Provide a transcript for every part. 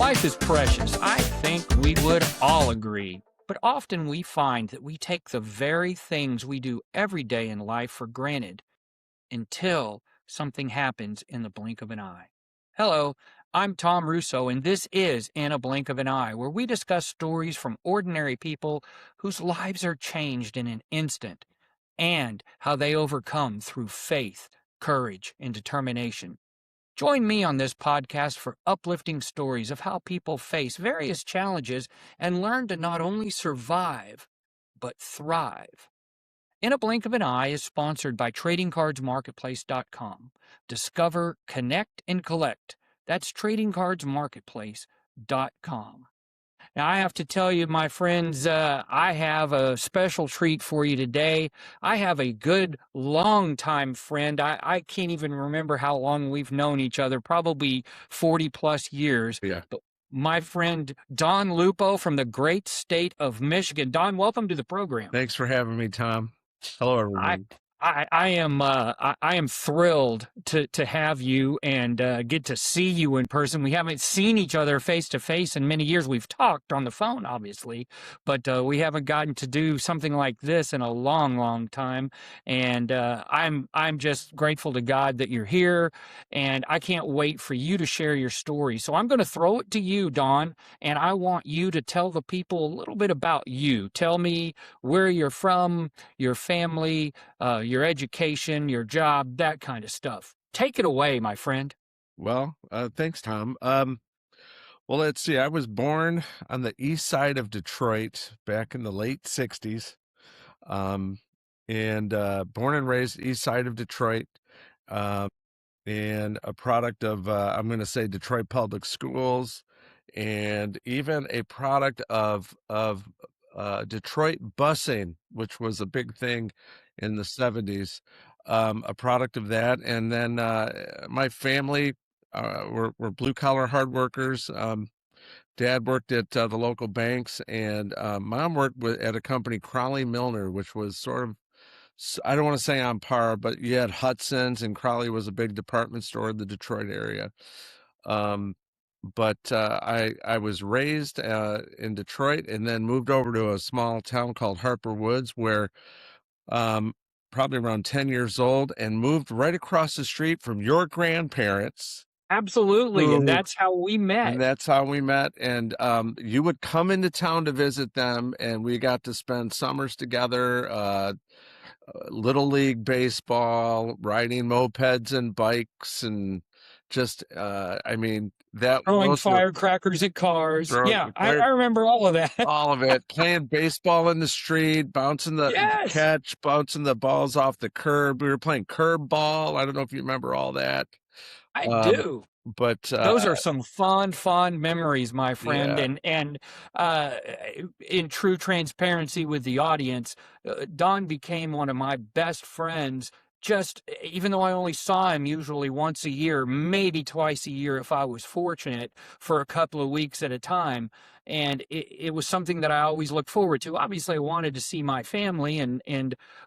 Life is precious. I think we would all agree. But often we find that we take the very things we do every day in life for granted until something happens in the blink of an eye. Hello, I'm Tom Russo, and this is In a Blink of an Eye, where we discuss stories from ordinary people whose lives are changed in an instant and how they overcome through faith, courage, and determination. Join me on this podcast for uplifting stories of how people face various challenges and learn to not only survive, but thrive. In a Blink of an Eye is sponsored by TradingCardsMarketplace.com. Discover, connect, and collect. That's TradingCardsMarketplace.com. Now, I have to tell you, my friends, I have a special treat for you today. I have a good, long-time friend. I can't even remember how long we've known each other, probably 40 plus years. Yeah. But my friend, Don Lupo from the great state of Michigan. Don, welcome to the program. Thanks for having me, Tom. Hello, everyone. I am thrilled to have you and get to see you in person. We haven't seen each other face to face in many years. We've talked on the phone, obviously, but we haven't gotten to do something like this in a long, long time. And I'm just grateful to God that you're here, and I can't wait for you to share your story. So I'm going to throw it to you, Don, and I want you to tell the people a little bit about you. Tell me where you're from, your family, your education, your job, that kind of stuff. Take it away, my friend. Well, thanks, Tom. Well, let's see. I was born on the east side of Detroit back in the late 60s. And born and raised east side of Detroit. And a product of, I'm going to say, Detroit Public Schools, and even a product of Detroit busing, which was a big thing in the 70s, a product of that. And then my family were blue-collar hard workers. Dad worked at the local banks, and mom worked at a company, Crowley Milner, which was sort of, I don't want to say on par, but you had Hudson's, and Crowley was a big department store in the Detroit area. But I was raised in Detroit and then moved over to a small town called Harper Woods, where probably around 10 years old, and moved right across the street from your grandparents. Absolutely, and that's how we met. And that's how we met. And you would come into town to visit them, and we got to spend summers together, Little League baseball, riding mopeds and bikes, and just, I mean, that throwing firecrackers at cars. Yeah, I remember all of that. All of it. Playing baseball in the street, bouncing the catch, bouncing the balls off the curb. We were playing curb ball. I don't know if you remember all that. I do. But those are some fond memories, my friend. Yeah. And in true transparency with the audience, Don became one of my best friends. Just even though I only saw him usually once a year, maybe twice a year if I was fortunate, for a couple of weeks at a time. And it was something that I always looked forward to. Obviously, I wanted to see my family,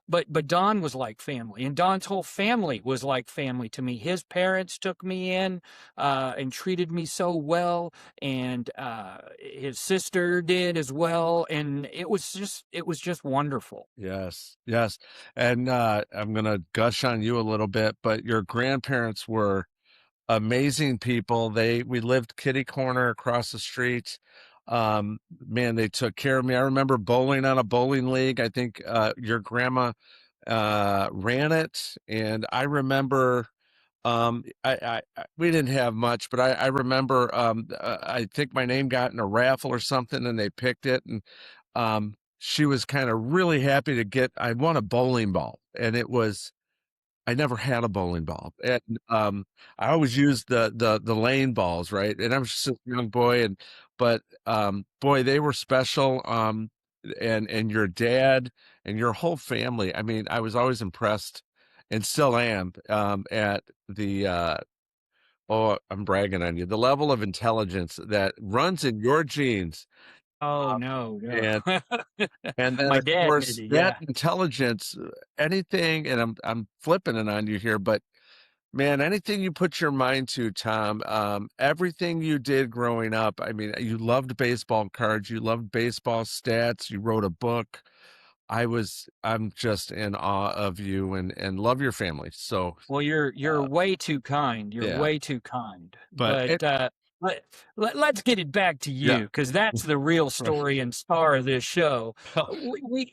but Don was like family, and Don's whole family was like family to me. His parents took me in and treated me so well, and his sister did as well, and it was just wonderful. Yes. And I'm gonna gush on you a little bit, but your grandparents were amazing people. We lived kitty corner across the street. Man, they took care of me. I remember bowling on a bowling league. I think your grandma ran it, and I remember we didn't have much, but I remember I think my name got in a raffle or something, and they picked it, and she was kind of really happy I won a bowling ball, and I never had a bowling ball. And I always used the lane balls, right? And I was just a young boy, but boy, they were special. And your dad and your whole family. I mean, I was always impressed, and still am, at the I'm bragging on you, the level of intelligence that runs in your genes. Oh, no. And then, my of dad course, did it, that intelligence, anything, and I'm flipping it on you here, but Man, anything you put your mind to, Tom, everything you did growing up, I mean, you loved baseball cards, you loved baseball stats, you wrote a book. I'm just in awe of you and love your family. So, Well, you're uh, way too kind. You're yeah, way too kind. but But it, let, let's get it back to yeah, you because that's the real story and star of this show. We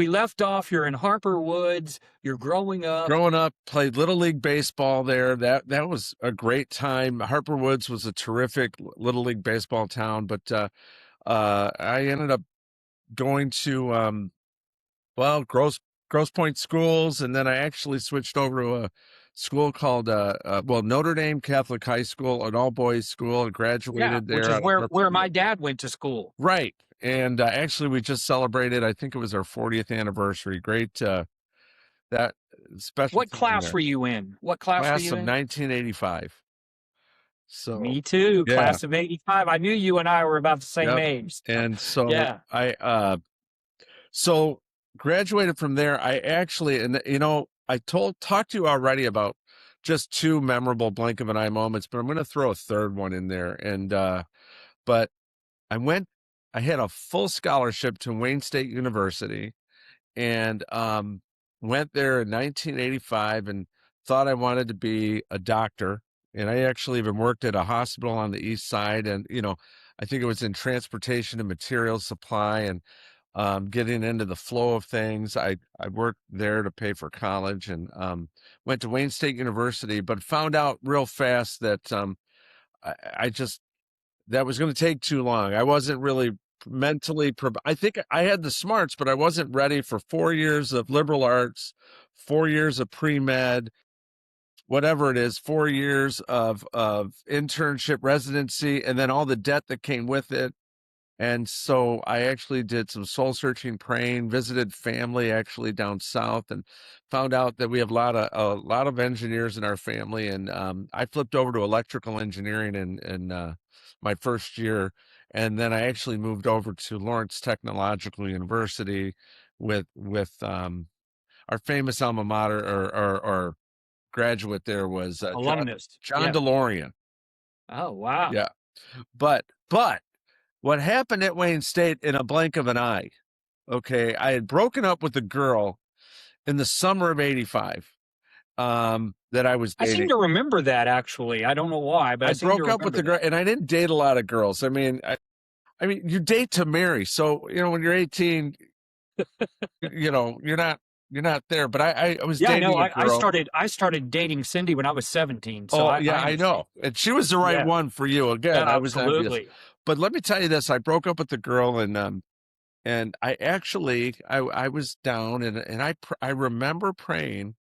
left off. You're in Harper Woods. You're growing up. growing up, played little league baseball there. That was a great time. Harper Woods was a terrific little league baseball town, but I ended up going to well, Grosse Point schools, and then I actually switched over to a school called well, Notre Dame Catholic High School, an all boys school, and Yeah, graduated which there is out of Harper. where my dad went to school. Right. And actually, we just celebrated, I think it was our 40th anniversary. Great, that special What time class there. were you in? What class were Class you of in? 1985. So, Me too, yeah, class of '85. I knew you and I were about the same yep. age. So, And so yeah, so graduated from there. I actually, and I talked to you already about just two memorable blink of an eye moments, but I'm going to throw a third one in there. And, but I went, I had a full scholarship to Wayne State University and went there in 1985 and thought I wanted to be a doctor. And I actually even worked at a hospital on the east side. And, I think it was in transportation and materials supply and getting into the flow of things. I worked there to pay for college and went to Wayne State University, but found out real fast that I just that was going to take too long. I wasn't really mentally. I think I had the smarts, but I wasn't ready for 4 years of liberal arts, 4 years of pre med, whatever it is, 4 years of internship, residency, and then all the debt that came with it. And so I actually did some soul searching, praying, visited family actually down south, and found out that we have a lot of engineers in our family. And I flipped over to electrical engineering in my first year, and then I actually moved over to Lawrence Technological University with our famous alma mater or graduate there was alumnus. John Yeah. DeLorean. Oh, wow. Yeah, but what happened at Wayne State in a blink of an eye? Okay, I had broken up with a girl in the summer of '85 that I was I seem dating. to remember that actually. I don't know why, but I I seem to broke up with remember the girl, that. and I didn't date a lot of girls. I mean, you date to marry. So when you're 18, you're not there. But I was Yeah, no, dating a girl. I started dating Cindy when I was 17, so Oh I yeah, I understand. know, and she was the right Yeah, one for you. yeah, Again, I was envious. absolutely. But let me tell you this: I broke up with the girl, and I actually I was down, and I remember praying.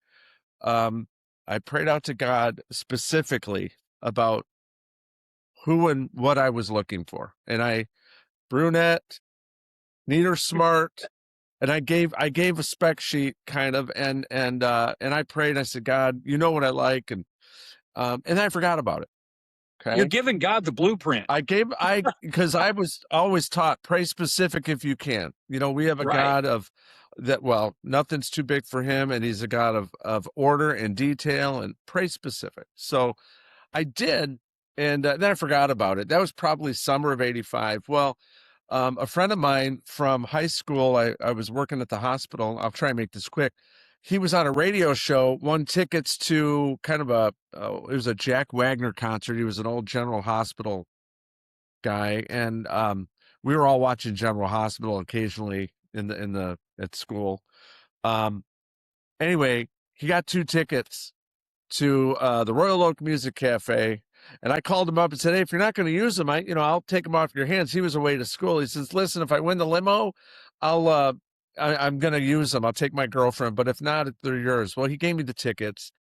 Um, I prayed out to God specifically about who and what I was looking for, and I brunette, neater, smart, and I gave a spec sheet kind of, and I prayed. I said, God, you know what I like, and I forgot about it. You're Okay. giving God the blueprint. Because I was always taught, pray specific if you can. We have a Right. God of that, well, nothing's too big for him, and he's a God of order and detail, and pray specific. So I did, and then I forgot about it. That was probably summer of '85. Well, a friend of mine from high school, I was working at the hospital. I'll try and make this quick. He was on a radio show, won tickets to kind of it was a Jack Wagner concert. He was an old General Hospital guy, and we were all watching General Hospital occasionally at school. Um, anyway, he got 2 tickets to the Royal Oak Music Cafe, and I called him up and said, "Hey, if you're not going to use them, I'll take them off your hands." He was away to school. He says, "Listen, if I win the limo, I'll I'm going to use them. I'll take my girlfriend, but if not, they're yours." Well, he gave me the tickets.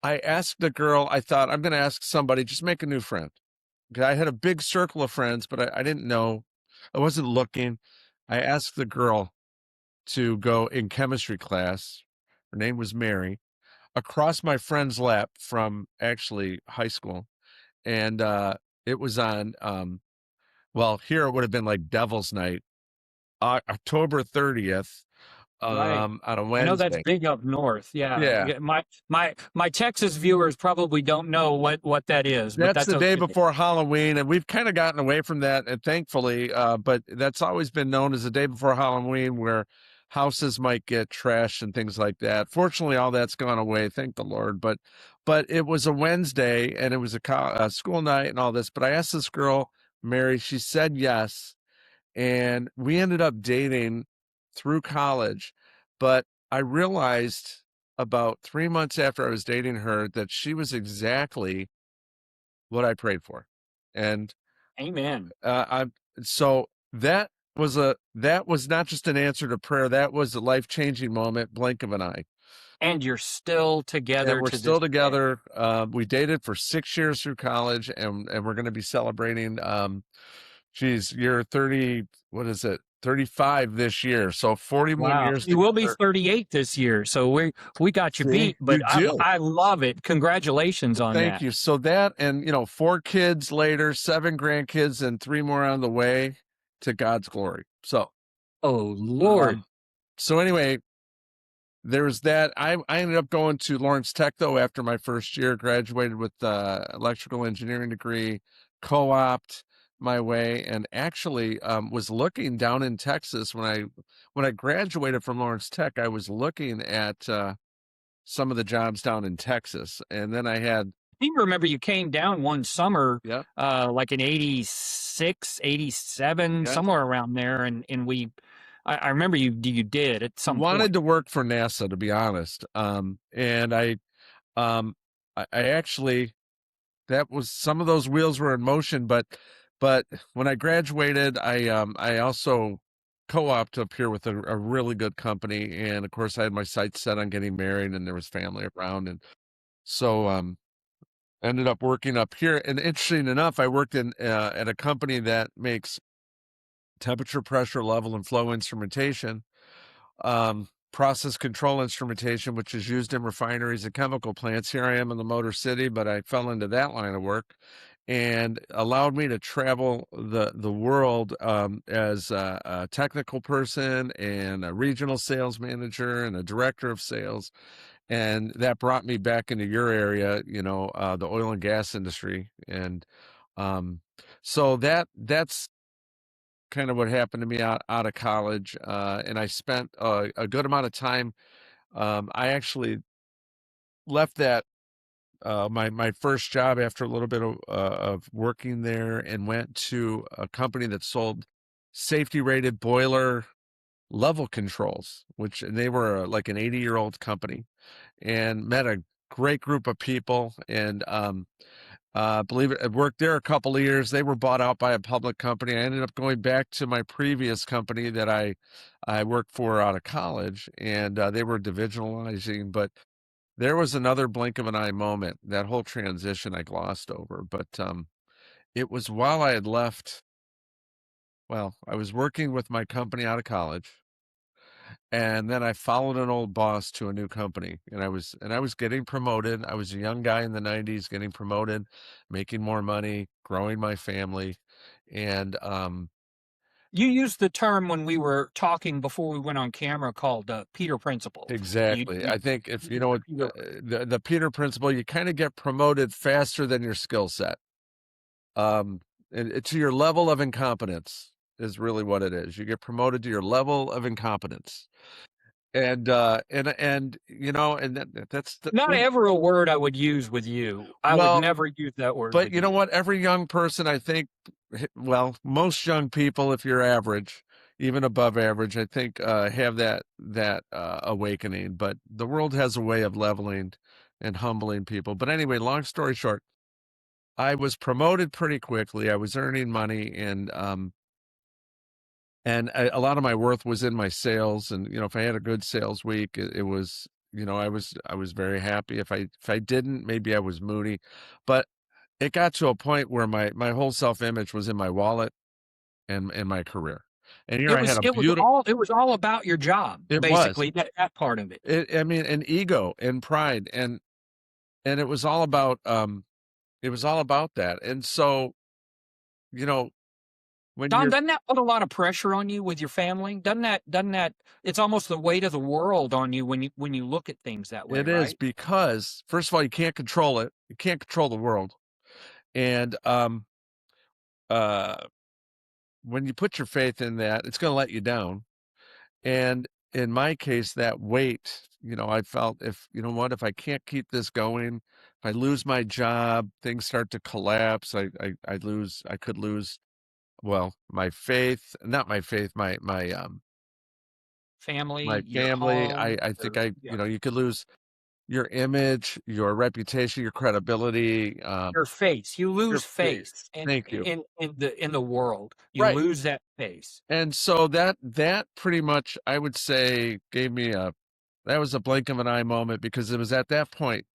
I asked the girl. I thought I'm going to ask somebody, just make a new friend. Okay, I had a big circle of friends, but I didn't know. I wasn't looking. I asked the girl to go in chemistry class. Her name was Mary, across my friend's lap from actually high school. And it was on, well, here it would have been like Devil's Night, October 30th. Right. on a I know that's Wednesday. big up north. Yeah. Yeah. Yeah, my Texas viewers probably don't know what that is, but That's that's the day okay. before Halloween, and we've kind of gotten away from that, and thankfully, but that's always been known as the day before Halloween, where houses might get trashed and things like that. Fortunately, all that's gone away, thank the Lord. But it was a Wednesday, and it was a school night and all this. But I asked this girl, Mary, she said yes, and we ended up dating through college. But I realized about 3 months after I was dating her that she was exactly what I prayed for. And Amen. I'm so that was not just an answer to prayer, that was a life-changing moment, blink of an eye. And you're still And together we're to this still day. together. We dated for 6 years through college, and we're going to be celebrating. Geez, you're 30. What is it? 35 this year. So 41 Wow. years You will be together. 38 this year, so we got you See, beat, but you do. I love it. Congratulations on Thank that. you. So that, and 4 kids later, 7 grandkids, and 3 more on the way to God's glory. So, Oh um, Lord. so anyway, there's that. I ended up going to Lawrence Tech though after my first year, graduated with electrical engineering degree, co-opt my way, and actually was looking down in Texas when I graduated from Lawrence Tech. I was looking at some of the jobs down in Texas, and then I had You remember you came down one summer, yeah like in 86, 87, yeah somewhere around there, and I remember you did at some wanted point. to work for NASA, to be honest. And um, I actually that was some of those wheels were in motion, but when I graduated, I also co-opted up here with a really good company, and of course I had my sights set on getting married, and there was family around, and so ended up working up here. And interesting enough, I worked in at a company that makes temperature, pressure, level, and flow instrumentation, process control instrumentation, which is used in refineries and chemical plants. Here I am in the Motor City, but I fell into that line of work and allowed me to travel the world as a technical person and a regional sales manager and a director of sales. And that brought me back into your area, the oil and gas industry. And um, so that's kind of what happened to me out of college, and I spent a good amount of time. I actually left that my first job after a little bit of working there, and went to a company that sold safety rated boiler level controls, which and they were like an 80-year-old company, and met a great group of people, and believe it, I worked there a couple of years. They were bought out by a public company. I ended up going back to my previous company that I worked for out of college, and they were divisionalizing. But there was another blink of an eye moment. That whole transition I glossed over, but it was while I had left. Well, I was working with my company out of college, and then I followed an old boss to a new company, and I was getting promoted. I was a young guy in the 90s getting promoted, making more money, growing my family, and You used the term when we were talking before we went on camera called Peter Principle. exactly. You I think if you used know the what Peter. the Peter principle, you kind of get promoted faster than your skill set. And to your level of incompetence is really what it is. You get promoted to your level of incompetence. And that's the Not ever a word I would use with you. I would well, never use that word but with you know you. what? Every young person, I think, well, most young people, if you're average, even above average, I think, have that awakening. But the world has a way of leveling and humbling people. But anyway, long story short, I was promoted pretty quickly. I was earning money, and a lot of my worth was in my sales. And if I had a good sales week, it was. I was very happy. If I didn't, maybe I was moody, but it got to a point where my whole self-image was in my wallet and my career. And here I had a beautiful It was all about your job, it was. basically, that part of it. I mean, and ego and pride, and it was all about that. And so, you know, when Don, you're doesn't that put a lot of pressure on you with your family? Doesn't that it's almost the weight of the world on you when you look at things that way, it is right? because first of all, you can't control it. You can't control the world. And uh when you put your faith in that, it's going to let you down. And in my case, that weight, I felt if, you know what, if I can't keep this going, if I lose my job, things start to collapse. I could lose, well, my faith, not my faith, my Family, your family. home, I think your yeah, you could lose your image, your reputation, your credibility, your face. You your lose face. face Thank you. in the world. You Right. lose that face. And so that pretty much, I would say, gave me that was a blink of an eye moment, because it was at that point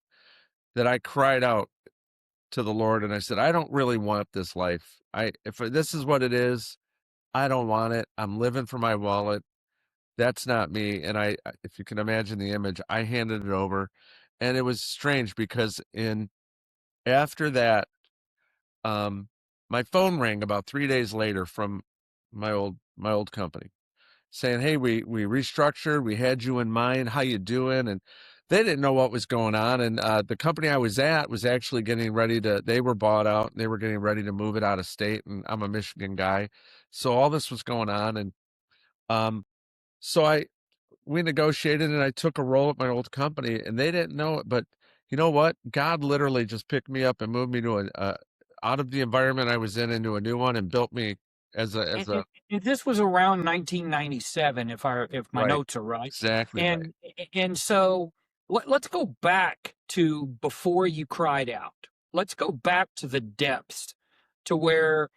that I cried out to the Lord and I said, I don't really want this life. If this is what it is, I don't want it. I'm living for my wallet. That's not me. And if you can imagine the image, I handed it over, and it was strange because in after that, um, my phone rang about 3 days later from my old company, saying, "Hey, we restructured. We had you in mind. How you doing?" And they didn't know what was going on. And the company I was at was actually getting ready to. They were bought out, and they were getting ready to move it out of state. And I'm a Michigan guy, so all this was going on. And um, so we negotiated, and I took a role at my old company, and they didn't know it. But you know what? God literally just picked me up and moved me to out of the environment I was in into a new one, and built me as a And, as a and, and this was around 1997, if my right, notes are right. exactly right. And so let's go back to before you cried out. Let's go back to the depths, to where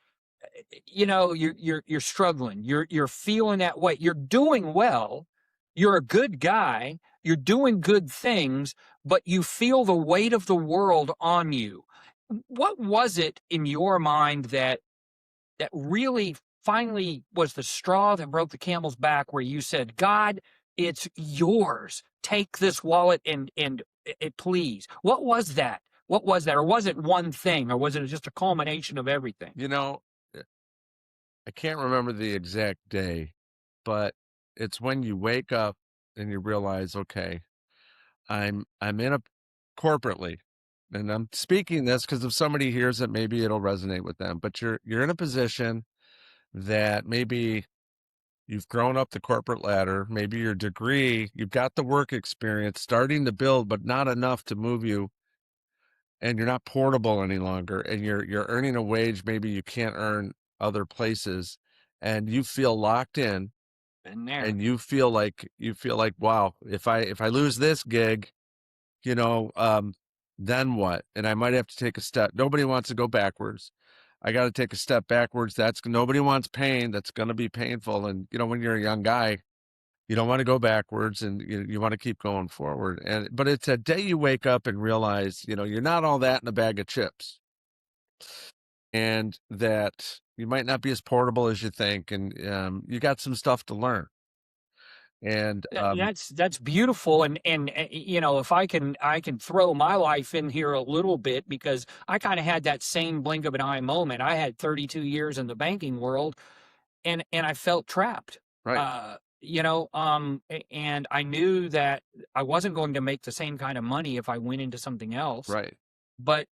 you're struggling. You're feeling that way. You're doing well. You're a good guy. You're doing good things, but you feel the weight of the world on you. What was it in your mind that really finally was the straw that broke the camel's back, where you said, God, it's yours. Take this wallet and please. What was that? What was that? Or was it one thing? Or was it just a culmination of everything? You know, I can't remember the exact day, but it's when you wake up and you realize, okay, I'm in a corporately, and I'm speaking this because if somebody hears it, maybe it'll resonate with them. But you're in a position that maybe you've grown up the corporate ladder, maybe your degree, you've got the work experience starting to build, but not enough to move you, and you're not portable any longer, and you're earning a wage maybe you can't earn other places, and you feel locked in, Been there. and you feel like, wow, if I lose this gig, you know, then what? And I might have to take a step. Nobody wants to go backwards. I got to take a step backwards. Nobody wants pain. That's going to be painful. And when you're a young guy, you don't want to go backwards, and you want to keep going forward. But it's a day you wake up and realize, you're not all that in a bag of chips, and that you might not be as portable as you think, and you got some stuff to learn. And That's beautiful, and if I can throw my life in here a little bit, because I kind of had that same blink of an eye moment. I had 32 years in the banking world, and I felt trapped. right, And I knew that I wasn't going to make the same kind of money if I went into something else, right, but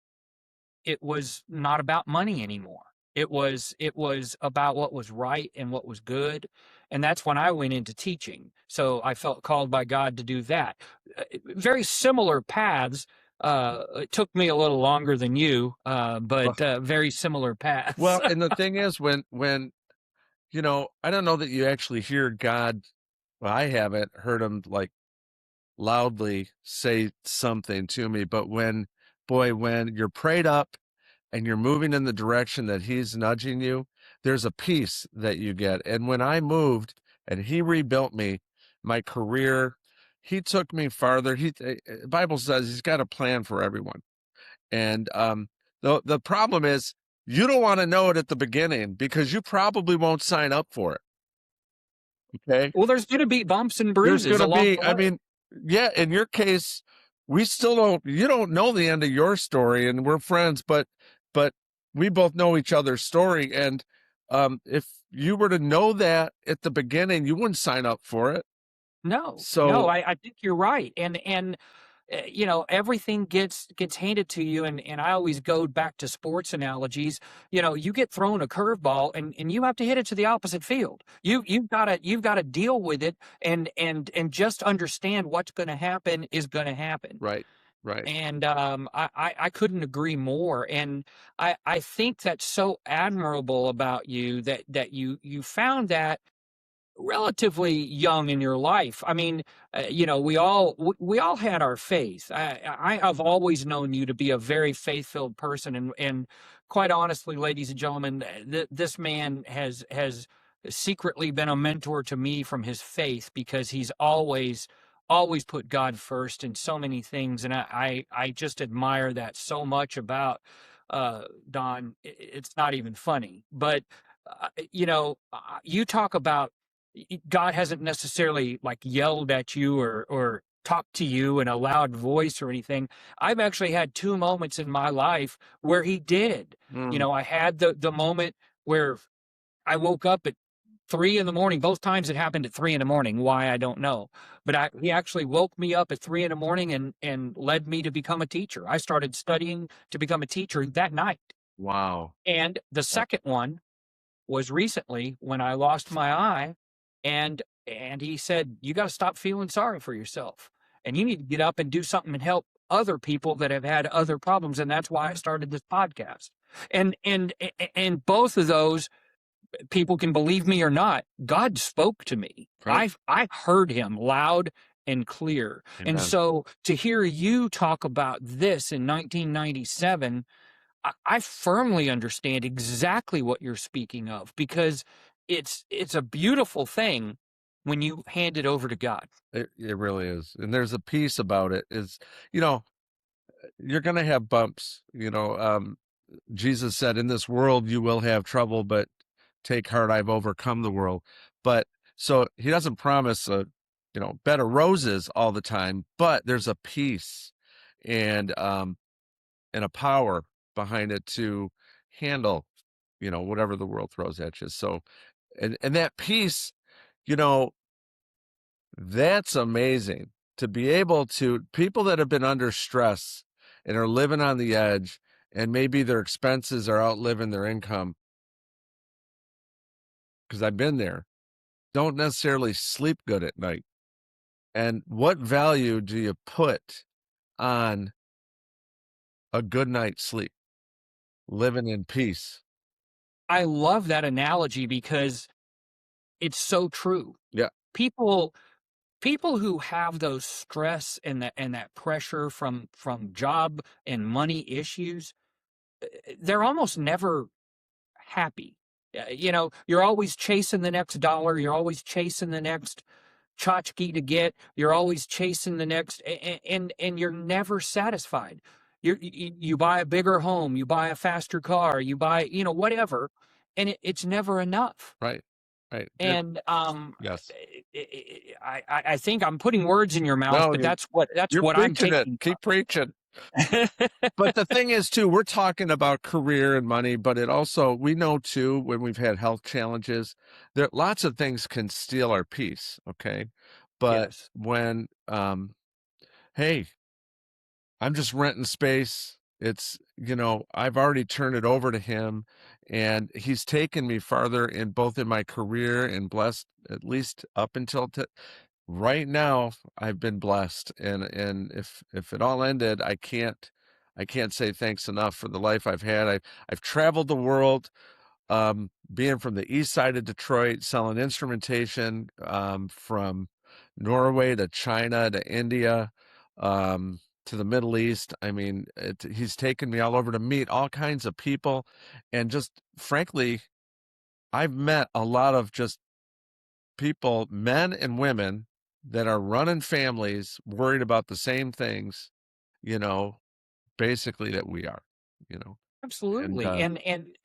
it was not about money anymore. It was about what was right and what was good, and that's when I went into teaching. So I felt called by God to do that. Very similar paths. It took me a little longer than you, well, but very similar paths. well, and the thing is, when I don't know that you actually hear God. Well, I haven't heard him like loudly say something to me, but when you're prayed up and you're moving in the direction that he's nudging you, there's a peace that you get. And when I moved and he rebuilt me, my career, he took me farther. Bible says he's got a plan for everyone. And the problem is, you don't want to know it at the beginning because you probably won't sign up for it. Okay. Well, there's going to be bumps and There's bruises going to along be, the I way. mean, yeah, in your case, you don't know the end of your story, and we're friends, but we both know each other's story. And If you were to know that at the beginning, you wouldn't sign up for it. No, no, So I think you're right, and you know, everything gets handed to you, and I always go back to sports analogies. You know, you get thrown a curveball, and you have to hit it to the opposite field. You've gotta deal with it, and just understand what's going to happen is going to happen. right, right. And I couldn't agree more. And I think that's so admirable about you that you found that relatively young in your life. I mean, you know, we all had our faith. I have always known you to be a very faith-filled person, and quite honestly, ladies and gentlemen, this man has secretly been a mentor to me from his faith, because he's always put God first in so many things, and I just admire that so much about Don. It's not even funny, but you know, you talk about God hasn't necessarily like yelled at you or talked to you in a loud voice or anything. I've actually had two moments in my life where he did. You Mm, know, I had the moment where I woke up at 3 in the morning. Both times it happened at 3 in the morning. Why, I don't know. But he actually woke me up at 3 in the morning and led me to become a teacher. I started studying to become a teacher that night. wow. And the That second one was recently when I lost my eye, and he said, "You gotta stop feeling sorry for yourself, and you need to get up and do something and help other people that have had other problems," and that's why I started this podcast. And both of those, people can believe me or not, God spoke to me. right. I heard him loud and clear. And Amen. so to hear you talk about this in 1997, I firmly understand exactly what you're speaking of, because it's a beautiful thing when you hand it over to God. It really is. And there's a piece about it is, you know, you're going to have bumps, Jesus said, in this world you will have trouble, but take heart, I've overcome the world. But so he doesn't promise a, bed of roses all the time, but there's a peace and, and a power behind it to handle, whatever the world throws at you. So, and that peace, you know, that's amazing to be able to people that have been under stress and are living on the edge and maybe their expenses are outliving their income, because I've been there, don't necessarily sleep good at night. And what value do you put on a good night's sleep, living in peace? I love that analogy because it's so true. Yeah, People people who have those stress and that pressure from job and money issues, they're almost never happy. You know, you're always chasing the next dollar, you're always chasing the next tchotchke to get. You're always chasing the next, and you're never satisfied. You buy a bigger home, you buy a faster car, you buy, you know, whatever, and it's never enough. right, right. And Yes. I think I'm putting words in your mouth, No, but you're that's you're what I'm preaching it. taking Keep preaching. from. But the thing is too, we're talking about career and money, but it also we know too when we've had health challenges, there lots of things can steal our peace, okay? But Yes. when hey, I'm just renting space. It's, I've already turned it over to him and he's taken me farther in both in my career and blessed at least up until right now. I've been blessed, and if it all ended, I can't say thanks enough for the life I've had. I've traveled the world, being from the east side of Detroit, selling instrumentation, from Norway to China to India, to the Middle East. I mean, he's taken me all over to meet all kinds of people, and just frankly, I've met a lot of just people, men and women, that are running families, worried about the same things, you know, basically that we are, you know. And, Absolutely,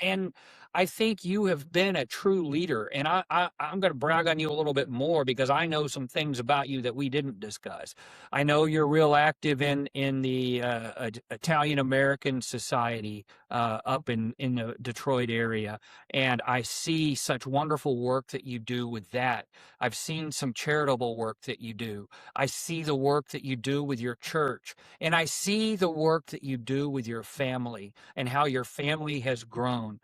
and I think you have been a true leader, and I'm gonna brag on you a little bit more because I know some things about you that we didn't discuss. I know you're real active in the, Italian American Society, up in the Detroit area, and I see such wonderful work that you do with that. I've seen some charitable work that you do. I see the work that you do with your church, and I see the work that you do with your family and how your family has grown.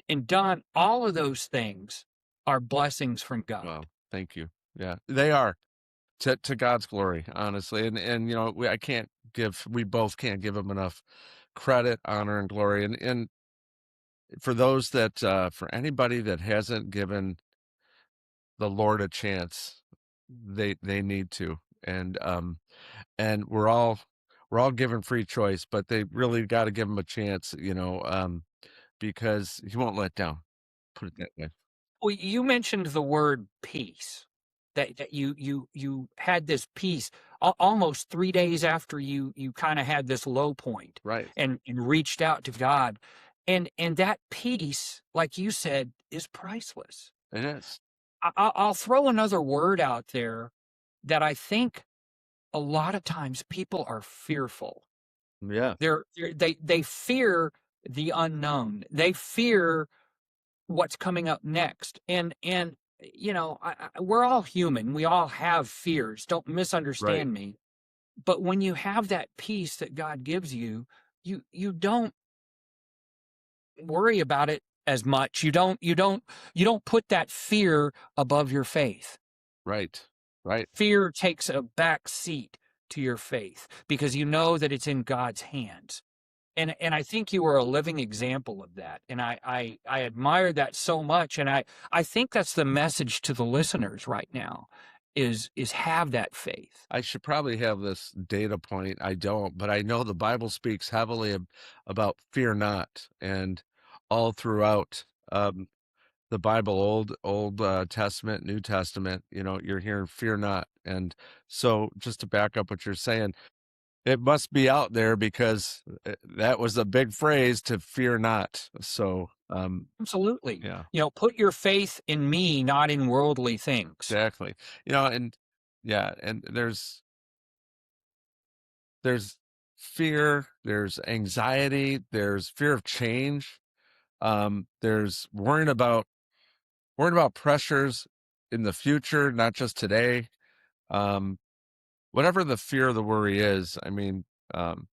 And Don, all of those things are blessings from God. well, thank you. Yeah, they are. To God's glory, honestly. And I can't we both can't give him enough credit, honor, and glory. And for those that for anybody that hasn't given the Lord a chance, they need to. And we're all given free choice, but they really got to give him a chance, because he won't let down. Put it that way. Well, you mentioned the word peace. That you had this peace almost 3 days after you kind of had this low point Right. and reached out to God, and that peace, like you said, is priceless. It is. I'll throw another word out there that I think a lot of times people are fearful. Yeah. They fear the unknown. They fear what's coming up next. And we're all human. We all have fears. Don't Right. misunderstand me. But when you have that peace that God gives you, you don't worry about it as much. You don't put that fear above your faith. Right. Right. Fear takes a back seat to your faith because you know that it's in God's hands. And I think you are a living example of that. And I admire that so much. And I think that's the message to the listeners right now is have that faith. I should probably have this data point. I don't, but I know the Bible speaks heavily about fear not, and all throughout the Bible, Old Testament, New Testament, you're hearing fear not. And so, just to back up what you're saying, it must be out there because that was a big phrase, to fear not. So, Absolutely. yeah, Put your faith in me, not in worldly things. exactly. And yeah, and there's fear, there's anxiety, there's fear of change. There's worrying about pressures in the future, not just today. Um, Whatever the fear, the worry is, I mean, um,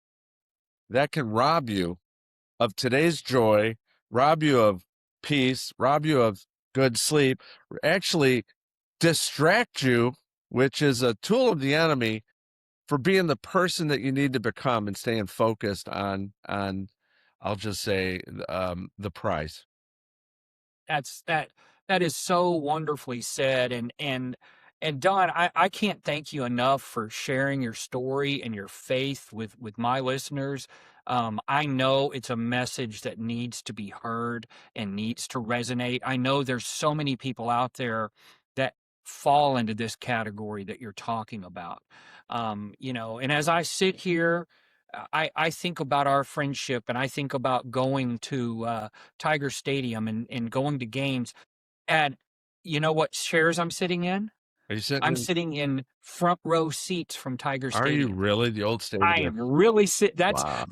that can rob you of today's joy, rob you of peace, rob you of good sleep, actually distract you, which is a tool of the enemy for being the person that you need to become and staying focused on I'll just say the prize. That is so wonderfully said. And Don, I can't thank you enough for sharing your story and your faith with my listeners. I know it's a message that needs to be heard and needs to resonate. I know there's so many people out there that fall into this category that you're talking about. And as I sit here, I think about our friendship, and I think about going to Tiger Stadium and going to games. And you know what chairs I'm sitting in? Are you sitting I'm in? sitting in front row seats from Tiger Are you Stadium. really the old I stadium? am really that's Wow.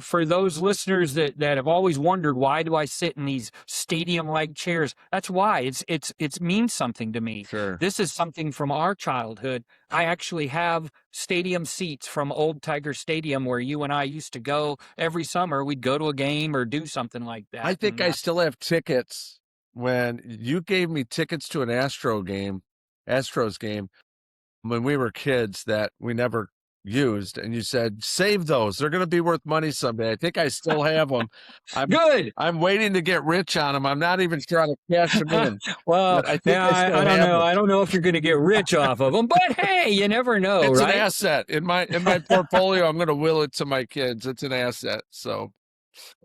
for those listeners that have always wondered, why do I sit in these stadium like chairs? That's why. It's means something to me. Sure. This is something from our childhood. I actually have stadium seats from old Tiger Stadium where you and I used to go every summer. We'd go to a game or do something like I that. think I still have tickets when you gave me tickets to an Astros game when we were kids that we never used, and you said, "Save those. They're gonna be worth money someday." I think I still have them. I'm Good. I'm waiting to get rich on them. I'm not even sure how to cash them in, Well, but I think now I still I don't have know. them. I don't know if you're going to get rich off of them, but hey, you never know, It's an right? asset in my portfolio. I'm gonna will it to my kids. It's an asset. So,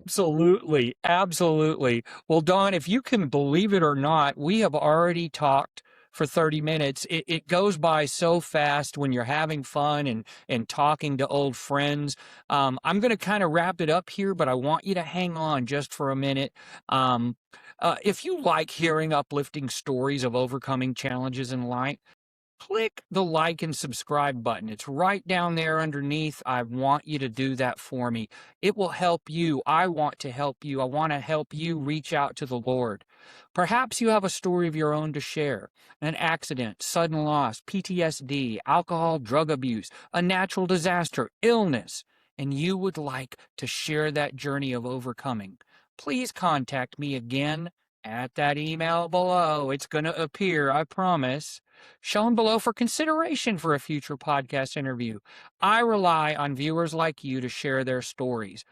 Absolutely. Absolutely. Well, Don, if you can believe it or not, we have already talked for 30 minutes. It goes by so fast when you're having fun and talking to old friends. I'm going to kind of wrap it up here, but I want you to hang on just for a minute. If you like hearing uplifting stories of overcoming challenges in life, click the like and subscribe button. It's right down there underneath. I want you to do that for me. It will help you. I want to help you. I want to help you reach out to the Lord. Perhaps you have a story of your own to share: an accident, sudden loss, PTSD, alcohol, drug abuse, a natural disaster, illness, and you would like to share that journey of overcoming. Please contact me again at that email below. It's going to appear, I promise, shown below for consideration for a future podcast interview. I rely on viewers like you to share their stories.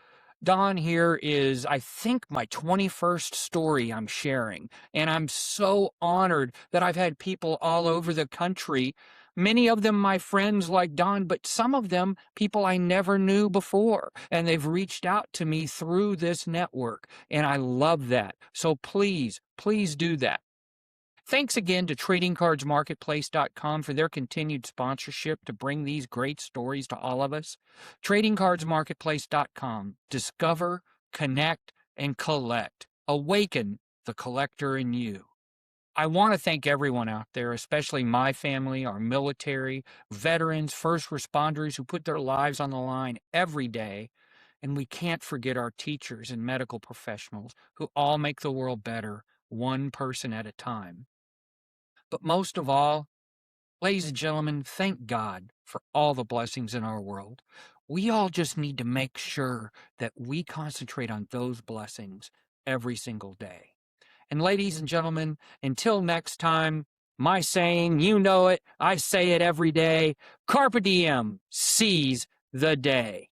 Don here is, I think, my 21st story I'm sharing, and I'm so honored that I've had people all over the country, many of them my friends like Don, but some of them people I never knew before, and they've reached out to me through this network, and I love that. So please, please do that. Thanks again to TradingCardsMarketplace.com for their continued sponsorship to bring these great stories to all of us. TradingCardsMarketplace.com. Discover, connect, and collect. Awaken the collector in you. I want to thank everyone out there, especially my family, our military, veterans, first responders who put their lives on the line every day. And we can't forget our teachers and medical professionals who all make the world better, one person at a time. But most of all, ladies and gentlemen, thank God for all the blessings in our world. We all just need to make sure that we concentrate on those blessings every single day. And ladies and gentlemen, until next time, my saying, you know it, I say it every day: carpe diem, seize the day.